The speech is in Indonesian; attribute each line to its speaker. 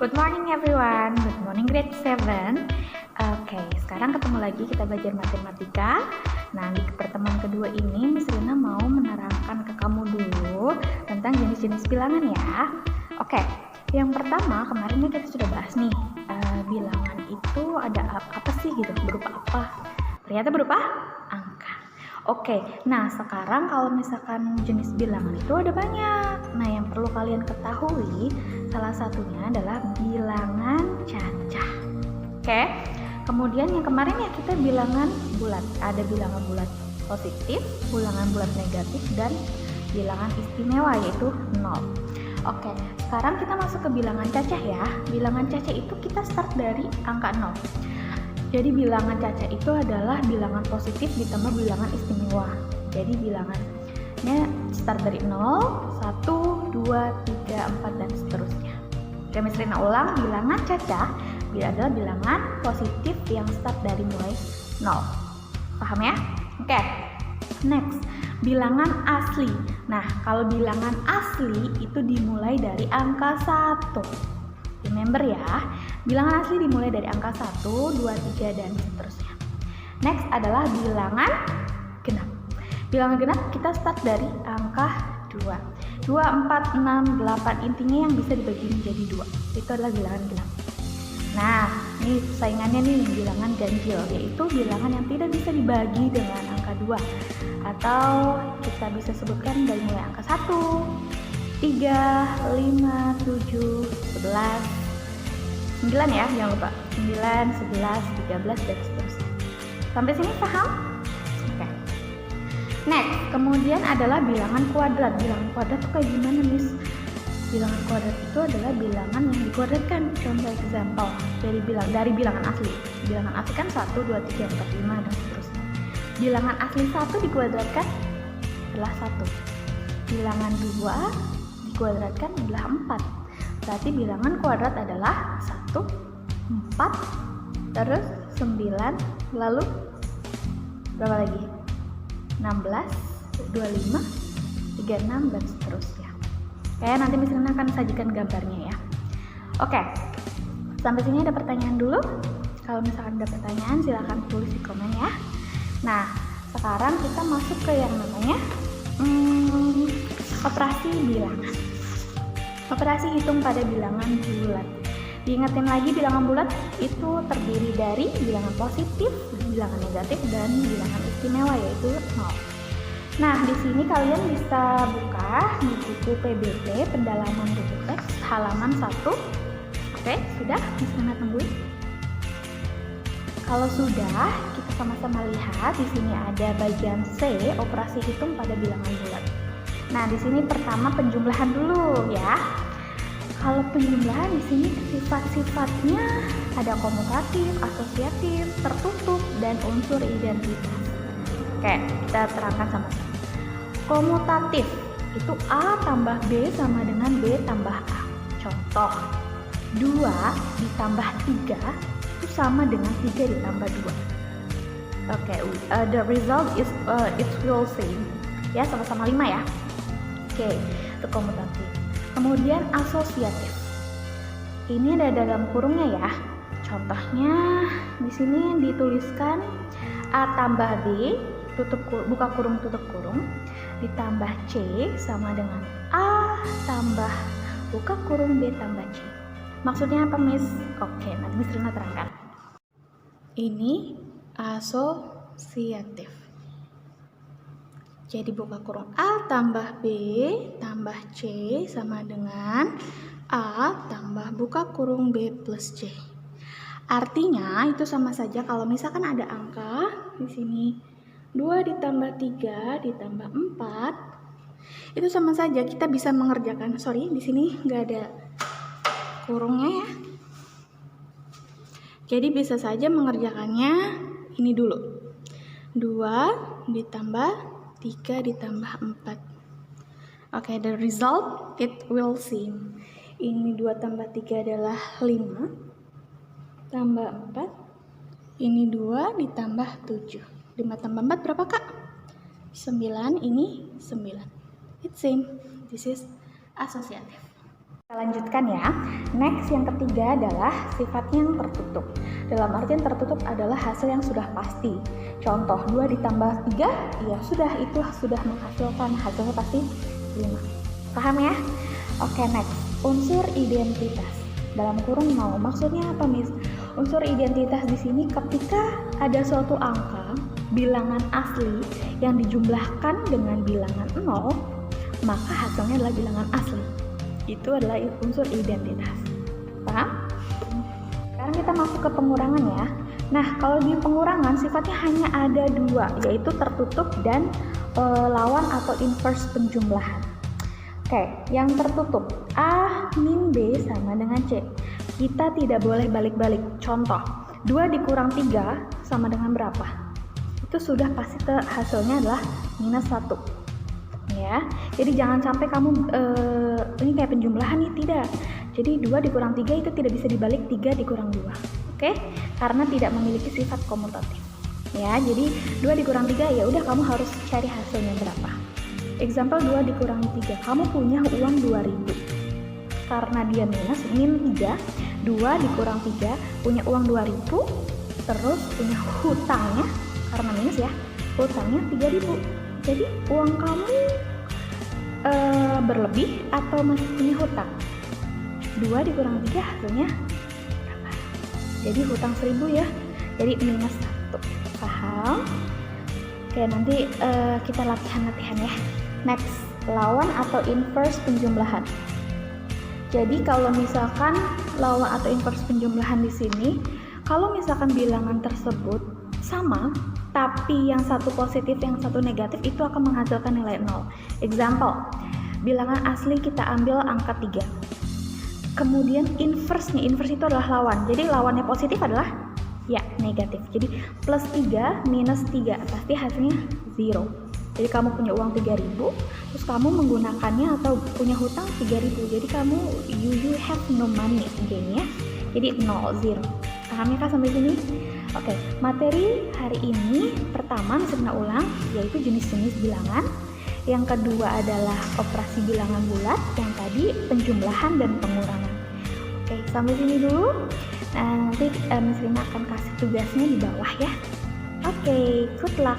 Speaker 1: Good morning everyone, good morning grade 7. Oke, sekarang ketemu lagi kita belajar matematika. Nah, di pertemuan kedua ini Miss Rina mau menerangkan ke kamu dulu tentang jenis-jenis bilangan ya. Oke, yang pertama kemarin kita sudah bahas nih, bilangan itu ada apa sih gitu, berupa apa? Ternyata berupa angka. Oke, nah sekarang kalau misalkan jenis bilangan itu ada banyak. Nah, yang perlu kalian ketahui salah satunya adalah bilangan cacah. Oke, kemudian yang kemarin ya kita bilangan bulat. Ada bilangan bulat positif, bilangan bulat negatif, dan bilangan istimewa yaitu 0. Oke, sekarang kita masuk ke bilangan cacah ya. Bilangan cacah itu kita start dari angka 0. Jadi bilangan cacah itu adalah bilangan positif ditambah bilangan istimewa. Jadi bilangannya start dari 0, 1, 2, 3, 4, dan seterusnya. Oke, Miss Rina ulang, bilangan cacah adalah bilangan positif yang start dari mulai 0. Paham ya? Oke, next, bilangan asli. Nah, kalau bilangan asli itu dimulai dari angka 1. Remember ya, bilangan asli dimulai dari angka 1, 2, 3, dan seterusnya. Next adalah bilangan genap. Bilangan genap kita start dari angka 2. 2, 4, 6, 8, intinya yang bisa dibagi menjadi 2. Itu adalah bilangan genap. Nah, ini saingannya nih, bilangan ganjil, yaitu bilangan yang tidak bisa dibagi dengan angka 2. Atau kita bisa sebutkan dari mulai angka 1, 3, 5, 7, 11, 9 ya, jangan lupa 9, 11, 13, dan seterusnya. Sampai sini paham? Oke. Next, kemudian adalah bilangan kuadrat. Bilangan kuadrat itu kayak gimana, Miss? Bilangan kuadrat itu adalah bilangan yang dikuadratkan. Contoh example dari bilangan asli. Bilangan asli kan 1, 2, 3, 4, 5, dan seterusnya. Bilangan asli 1 dikuadratkan adalah 1. Bilangan 2 dikuadratkan adalah 4. Berarti bilangan kuadrat adalah 1, 4, terus 9, lalu berapa lagi? 16, 25, 36, dan seterusnya. Oke, nanti Miss Rina akan sajikan gambarnya ya. Oke, sampai sini ada pertanyaan dulu? Kalau misalkan ada pertanyaan silahkan tulis di komen ya. Nah, sekarang kita masuk ke yang namanya operasi bilangan. Operasi hitung pada bilangan bulat. Diingetin lagi, bilangan bulat itu terdiri dari bilangan positif, bilangan negatif, dan bilangan istimewa yaitu 0. Nah, di sini kalian bisa buka di buku PBB pendalaman buku teks halaman 1. Oke, sudah? Miss Rina tungguin. Kalau sudah, kita sama-sama lihat di sini ada bagian C, operasi hitung pada bilangan bulat. Nah, di sini pertama penjumlahan dulu ya. Kalau penjumlahan di sini sifat-sifatnya ada komutatif, asosiatif, tertutup, dan unsur identitas. Oke, kita terangkan sama-sama. Komutatif itu A tambah B sama dengan B tambah A. Contoh, 2 ditambah 3 itu sama dengan 3 ditambah 2. Oke, the result is it will same. Ya, sama-sama 5 ya. Oke, itu komutatif. Kemudian asosiatif. Ini ada dalam kurungnya ya. Contohnya di sini dituliskan A tambah B buka kurung tutup kurung ditambah C sama dengan A tambah buka kurung B tambah C. Maksudnya apa, Miss? Oke, nanti Miss Rina terangkan. Ini asosiatif. Jadi buka kurung A tambah B tambah C sama dengan A tambah buka kurung B plus C. Artinya itu sama saja kalau misalkan ada angka di sini 2 ditambah 3 ditambah 4 itu sama saja kita bisa mengerjakan. Di sini nggak ada kurungnya ya. Jadi bisa saja mengerjakannya ini dulu. 2 ditambah 3 ditambah 4. Oke, the result it will same. Ini 2 tambah 3 adalah 5 tambah 4. Ini 2 ditambah 7. 5 tambah 4 berapa, Kak? 9, ini 9. It's same. This is asosiatif. Kita lanjutkan ya. Next, yang ketiga adalah sifatnya yang tertutup. Dalam artian tertutup adalah hasil yang sudah pasti. Contoh, 2 ditambah 3, ya sudah, itu sudah menghasilkan hasilnya pasti 5. Paham ya? Oke, next. Unsur identitas. Dalam kurung mau. Maksudnya apa, Miss? Unsur identitas di sini ketika ada suatu angka, bilangan asli yang dijumlahkan dengan bilangan 0, maka hasilnya adalah bilangan asli. Itu adalah unsur identitas. Paham? Sekarang kita masuk ke pengurangan ya. Nah, kalau di pengurangan sifatnya hanya ada 2, yaitu tertutup dan lawan atau inverse penjumlahan. Oke, yang tertutup A min B sama dengan C. Kita tidak boleh balik-balik. Contoh, 2 dikurang 3 sama dengan berapa? Itu sudah pasti hasilnya adalah minus 1. Ya, jadi jangan sampai kamu ini kayak penjumlahan nih, tidak. Jadi 2 dikurang 3 itu tidak bisa dibalik 3 dikurang 2. Oke? Karena tidak memiliki sifat komutatif. Ya, jadi 2 dikurang 3 ya udah kamu harus cari hasilnya berapa. Example 2 dikurang 3, kamu punya uang 2.000. Karena dia minus, min 3, 2 dikurang 3 punya uang 2.000, terus punya hutangnya karena minus ya, hutangnya 3.000. Jadi uang kamu berlebih atau masih punya hutang? 2 dikurang 3 hasilnya berapa? Jadi hutang 1.000 ya. Jadi minus 1. Paham? Oke, nanti kita latihan-latihan ya. Next, lawan atau inverse penjumlahan. Jadi kalau misalkan lawan atau inverse penjumlahan di sini, kalau misalkan bilangan tersebut sama, tapi yang satu positif, yang satu negatif, itu akan menghasilkan nilai 0. Example, bilangan asli kita ambil angka 3. Kemudian inverse-nya, inverse itu adalah lawan. Jadi lawannya positif adalah ya negatif. Jadi plus 3 minus 3, pasti hasilnya 0. Jadi kamu punya uang 3.000, terus kamu menggunakannya atau punya hutang 3.000. Jadi kamu you have no money again ya. Jadi 0, 0. Paham ya Kak sampai sini? Oke, materi hari ini pertama Misalnya ulang, yaitu jenis-jenis bilangan. Yang kedua adalah operasi bilangan bulat, yang tadi penjumlahan dan pengurangan. Oke, sampai sini dulu. Nah, nanti Miss Rina akan kasih tugasnya di bawah ya. Oke, good luck.